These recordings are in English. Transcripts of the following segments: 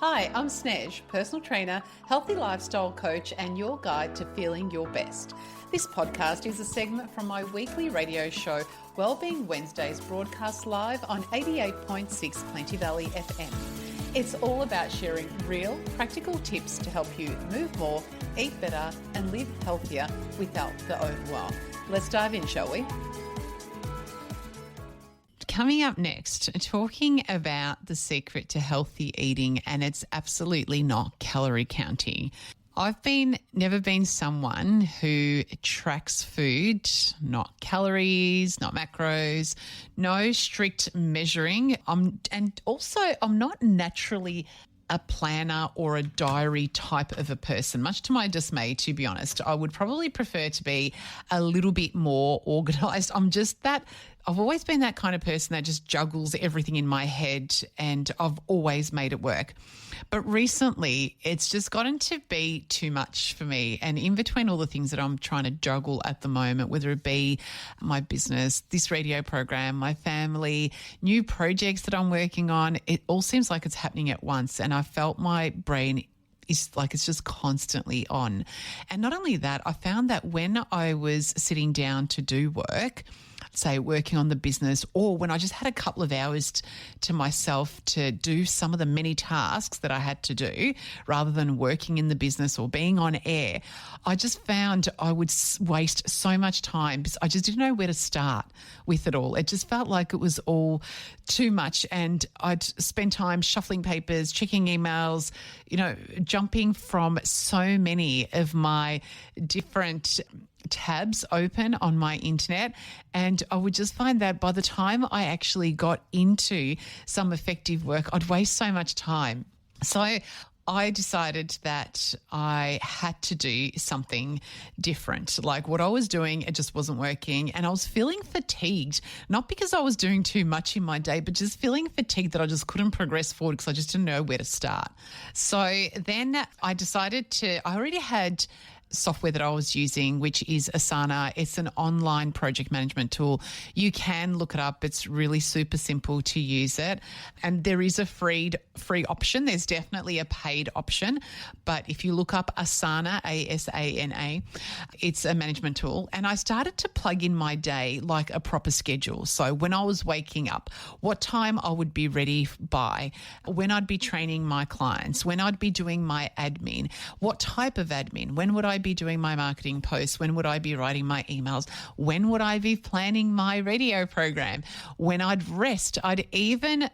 Hi, I'm Snez, personal trainer, healthy lifestyle coach, and your guide to feeling your best. This podcast is a segment from my weekly radio show, Wellbeing Wednesdays, broadcast live on 88.6 Plenty Valley FM. It's all about sharing real, practical tips to help you move more, eat better, and live healthier without the overwhelm. Let's dive in, shall we? Coming up next, talking about the secret to healthy eating, and it's absolutely not calorie counting. I've never been someone who tracks food, not calories, not macros, no strict measuring. I'm not naturally a planner or a diary type of a person, much to my dismay, to be honest. I would probably prefer to be a little bit more organized. I've always been that kind of person that just juggles everything in my head, and I've always made it work. But recently, it's just gotten to be too much for me. And in between all the things that I'm trying to juggle at the moment, whether it be my business, this radio program, my family, new projects that I'm working on, it all seems like it's happening at once. And I felt my brain it's just constantly on. And not only that, I found that when I was sitting down to do work, say working on the business, or when I just had a couple of hours to myself to do some of the many tasks that I had to do rather than working in the business or being on air, I just found I would waste so much time because I just didn't know where to start with it all. It just felt like it was all too much, and I'd spend time shuffling papers, checking emails, jumping from so many of my different tabs open on my internet, and I would just find that by the time I actually got into some effective work, I'd waste so much time. So I decided that I had to do something different. Like what I was doing, it just wasn't working, and I was feeling fatigued, not because I was doing too much in my day, but just feeling fatigued that I just couldn't progress forward because I just didn't know where to start. So then I decided I already had software that I was using, which is Asana. It's an online project management tool. You can look it up. It's really super simple to use it. And there is a free option. There's definitely a paid option. But if you look up Asana, A-S-A-N-A, it's a management tool. And I started to plug in my day like a proper schedule. So when I was waking up, what time I would be ready by, when I'd be training my clients, when I'd be doing my admin, what type of admin, when would I be doing my marketing posts, when would I be writing my emails, when would I be planning my radio program, when I'd rest. I'd even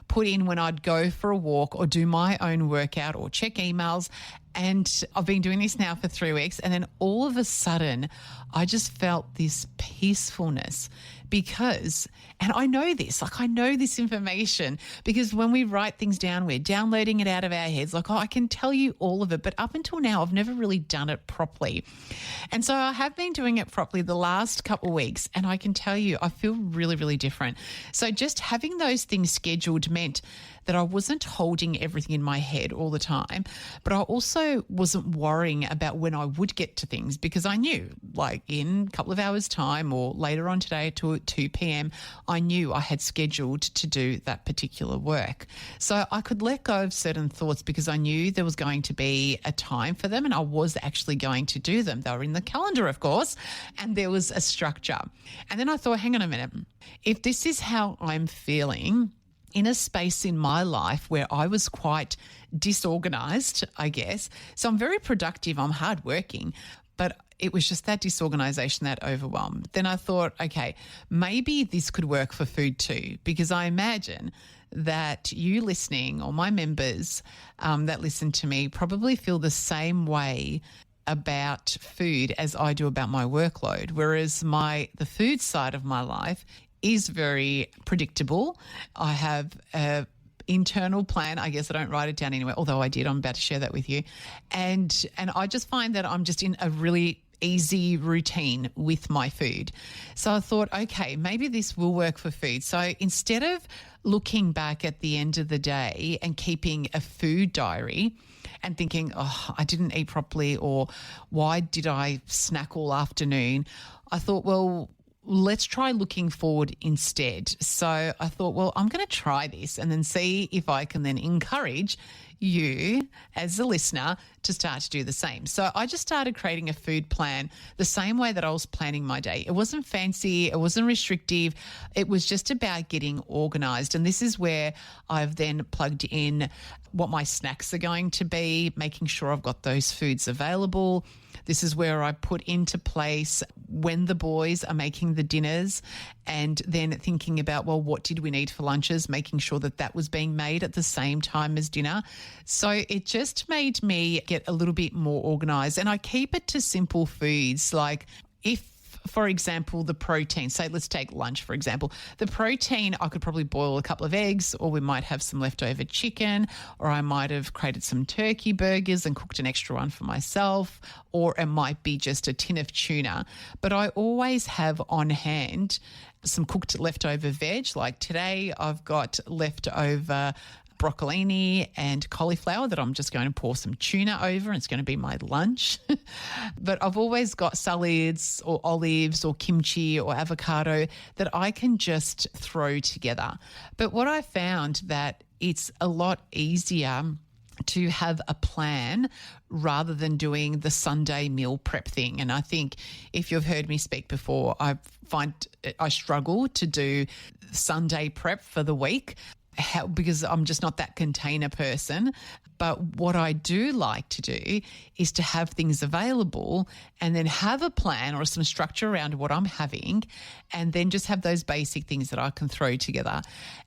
put in when I'd go for a walk or do my own workout or check emails. And I've been doing this now for 3 weeks, and then all of a sudden I just felt this peacefulness because, and I know this information because when we write things down, we're downloading it out of our heads. I can tell you all of it, but up until now, I've never really done it properly. And so I have been doing it properly the last couple of weeks, and I can tell you, I feel really, really different. So just having those things scheduled meant that I wasn't holding everything in my head all the time, but I also wasn't worrying about when I would get to things because I knew, like in a couple of hours' time or later on today to 2 p.m., I knew I had scheduled to do that particular work. So I could let go of certain thoughts because I knew there was going to be a time for them and I was actually going to do them. They were in the calendar, of course, and there was a structure. And then I thought, hang on a minute, if this is how I'm feeling in a space in my life where I was quite disorganized, I guess. So I'm very productive, I'm hardworking, but it was just that disorganization, that overwhelm. Then I thought, okay, maybe this could work for food too, because I imagine that you listening or my members that listen to me probably feel the same way about food as I do about my workload, whereas the food side of my life is very predictable. I have an internal plan. I guess I don't write it down anywhere, although I did. I'm about to share that with you. And I just find that I'm just in a really easy routine with my food. So I thought, okay, maybe this will work for food. So instead of looking back at the end of the day and keeping a food diary and thinking, oh, I didn't eat properly, or why did I snack all afternoon? I thought, well, let's try looking forward instead. So I thought, well, I'm going to try this and then see if I can then encourage you as a listener to start to do the same. So I just started creating a food plan the same way that I was planning my day. It wasn't fancy. It wasn't restrictive. It was just about getting organized. And this is where I've then plugged in what my snacks are going to be, making sure I've got those foods available. This is where I put into place when the boys are making the dinners and then thinking about, well, what did we need for lunches, making sure that that was being made at the same time as dinner. So it just made me get a little bit more organised, and I keep it to simple foods. Like if, for example, the protein, say let's take lunch, for example, the protein, I could probably boil a couple of eggs, or we might have some leftover chicken, or I might have created some turkey burgers and cooked an extra one for myself, or it might be just a tin of tuna. But I always have on hand some cooked leftover veg. Like today I've got leftover broccolini and cauliflower that I'm just going to pour some tuna over, and it's going to be my lunch. But I've always got salads or olives or kimchi or avocado that I can just throw together. But what I found that it's a lot easier to have a plan rather than doing the Sunday meal prep thing. And I think if you've heard me speak before, I find I struggle to do Sunday prep for the week. Because I'm just not that container person. But what I do like to do is to have things available and then have a plan or some structure around what I'm having, and then just have those basic things that I can throw together.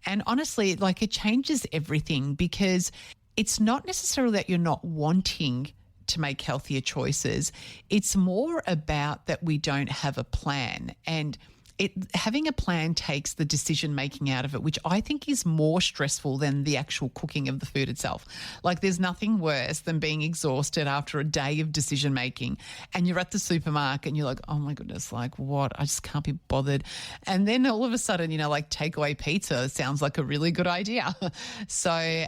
And honestly, like, it changes everything, because it's not necessarily that you're not wanting to make healthier choices. It's more about that we don't have a plan, and having a plan takes the decision-making out of it, which I think is more stressful than the actual cooking of the food itself. Like, there's nothing worse than being exhausted after a day of decision-making, and you're at the supermarket and you're like, oh my goodness, like what? I just can't be bothered. And then all of a sudden, like takeaway pizza sounds like a really good idea. So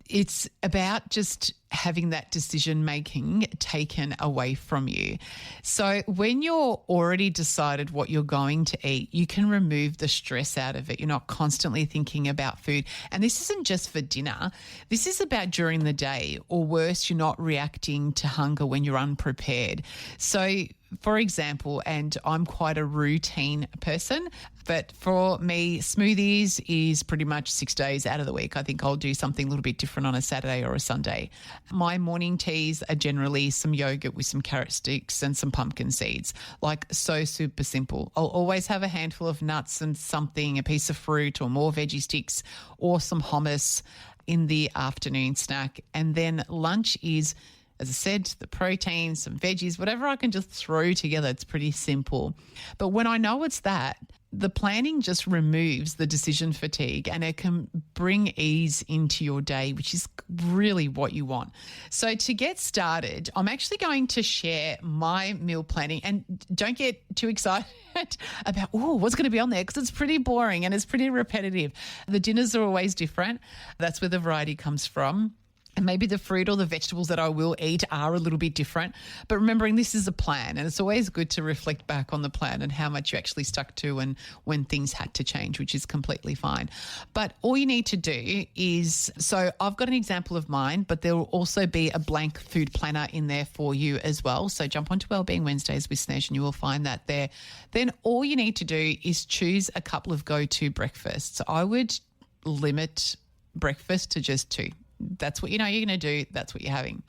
it's about just having that decision-making taken away from you. So when you're already decided what you're going to eat, you can remove the stress out of it. You're not constantly thinking about food. And this isn't just for dinner. This is about during the day, or worse, you're not reacting to hunger when you're unprepared. So for example, and I'm quite a routine person, but for me, smoothies is pretty much 6 days out of the week. I think I'll do something a little bit different on a Saturday or a Sunday. My morning teas are generally some yogurt with some carrot sticks and some pumpkin seeds. Like, so super simple. I'll always have a handful of nuts and something, a piece of fruit or more veggie sticks or some hummus in the afternoon snack. And then lunch is, as I said, the protein, some veggies, whatever I can just throw together. It's pretty simple. But when I know it's that, the planning just removes the decision fatigue, and it can bring ease into your day, which is really what you want. So to get started, I'm actually going to share my meal planning, and don't get too excited about, what's going to be on there, because it's pretty boring and it's pretty repetitive. The dinners are always different. That's where the variety comes from. And maybe the fruit or the vegetables that I will eat are a little bit different. But remembering this is a plan, and it's always good to reflect back on the plan and how much you actually stuck to and when things had to change, which is completely fine. But all you need to do is, so I've got an example of mine, but there will also be a blank food planner in there for you as well. So jump onto Wellbeing Wednesdays with Snez and you will find that there. Then all you need to do is choose a couple of go-to breakfasts. I would limit breakfast to just 2. That's what you know you're going to do. That's what you're having.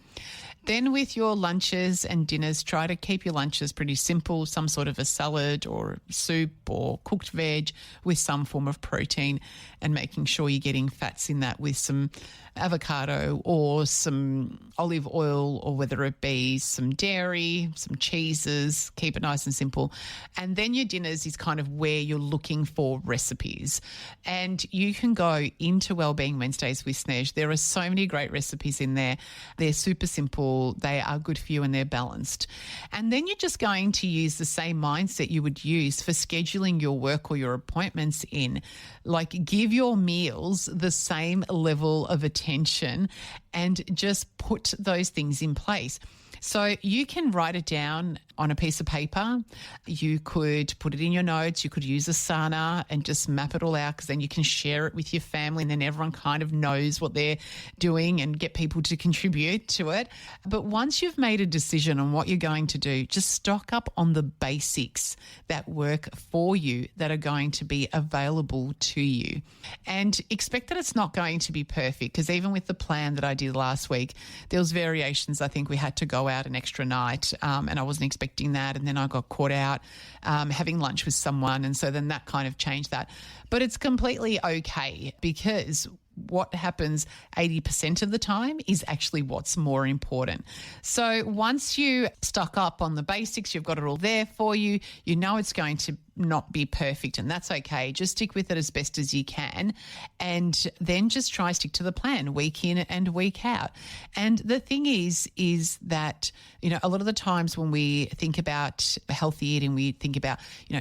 Then with your lunches and dinners, try to keep your lunches pretty simple, some sort of a salad or soup or cooked veg with some form of protein, and making sure you're getting fats in that with some avocado or some olive oil, or whether it be some dairy, some cheeses. Keep it nice and simple. And then your dinners is kind of where you're looking for recipes. And you can go into Wellbeing Wednesdays with Snez. There are so many great recipes in there. They're super simple. They are good for you and they're balanced. And then you're just going to use the same mindset you would use for scheduling your work or your appointments in. Like, give your meals the same level of attention and just put those things in place. So you can write it down on a piece of paper. You could put it in your notes. You could use Asana and just map it all out, because then you can share it with your family and then everyone kind of knows what they're doing and get people to contribute to it. But once you've made a decision on what you're going to do, just stock up on the basics that work for you, that are going to be available to you. And expect that it's not going to be perfect, because even with the plan that I did last week, there was variations. I think we had to go out an extra night and I wasn't expecting that, and then I got caught out having lunch with someone, and so then that kind of changed that. But it's completely okay, because what happens 80% of the time is actually what's more important. So once you stock up on the basics, you've got it all there for you. You know it's going to not be perfect, and that's okay. Just stick with it as best as you can, and then just try stick to the plan week in and week out. And the thing is that, a lot of the times when we think about healthy eating, we think about,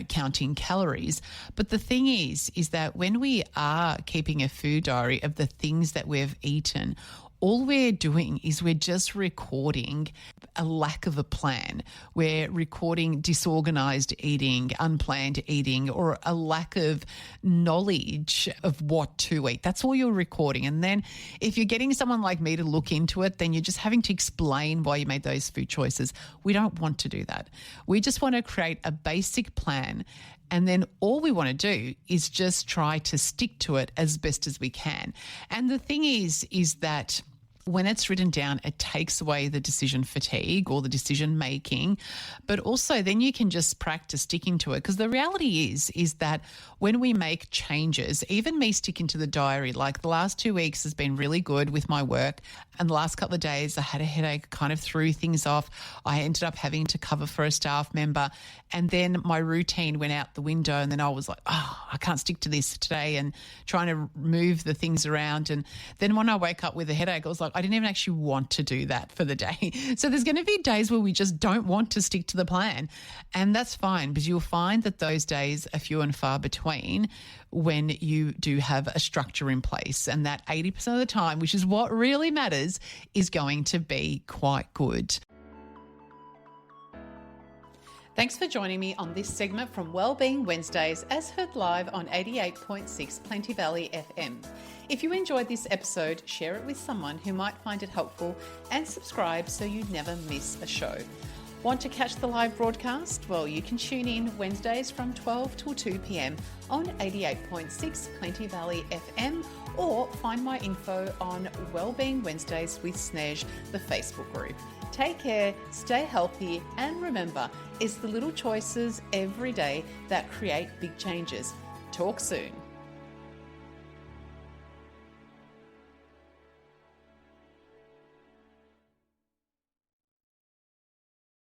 counting calories. But the thing is that when we are keeping a food diary of the things that we've eaten, all we're doing is we're just recording a lack of a plan. We're recording disorganized eating, unplanned eating, or a lack of knowledge of what to eat. That's all you're recording. And then if you're getting someone like me to look into it, then you're just having to explain why you made those food choices. We don't want to do that. We just want to create a basic plan, and then all we want to do is just try to stick to it as best as we can. And the thing is that when it's written down, it takes away the decision fatigue or the decision making, but also then you can just practice sticking to it. Because the reality is that when we make changes, even me sticking to the diary, like the last 2 weeks has been really good with my work, and the last couple of days I had a headache, kind of threw things off. I ended up having to cover for a staff member, and then my routine went out the window, and then I was like, I can't stick to this today, and trying to move the things around. And then when I wake up with a headache, I was like, I didn't even actually want to do that for the day. So there's going to be days where we just don't want to stick to the plan, and that's fine, because you'll find that those days are few and far between when you do have a structure in place, and that 80% of the time, which is what really matters, is going to be quite good. Thanks for joining me on this segment from Wellbeing Wednesdays, as heard live on 88.6 Plenty Valley FM. If you enjoyed this episode, share it with someone who might find it helpful, and subscribe so you never miss a show. Want to catch the live broadcast? Well, you can tune in Wednesdays from 12 till 2 p.m. on 88.6 Plenty Valley FM, or find my info on Wellbeing Wednesdays with Snez, the Facebook group. Take care, stay healthy, and remember, it's the little choices every day that create big changes. Talk soon.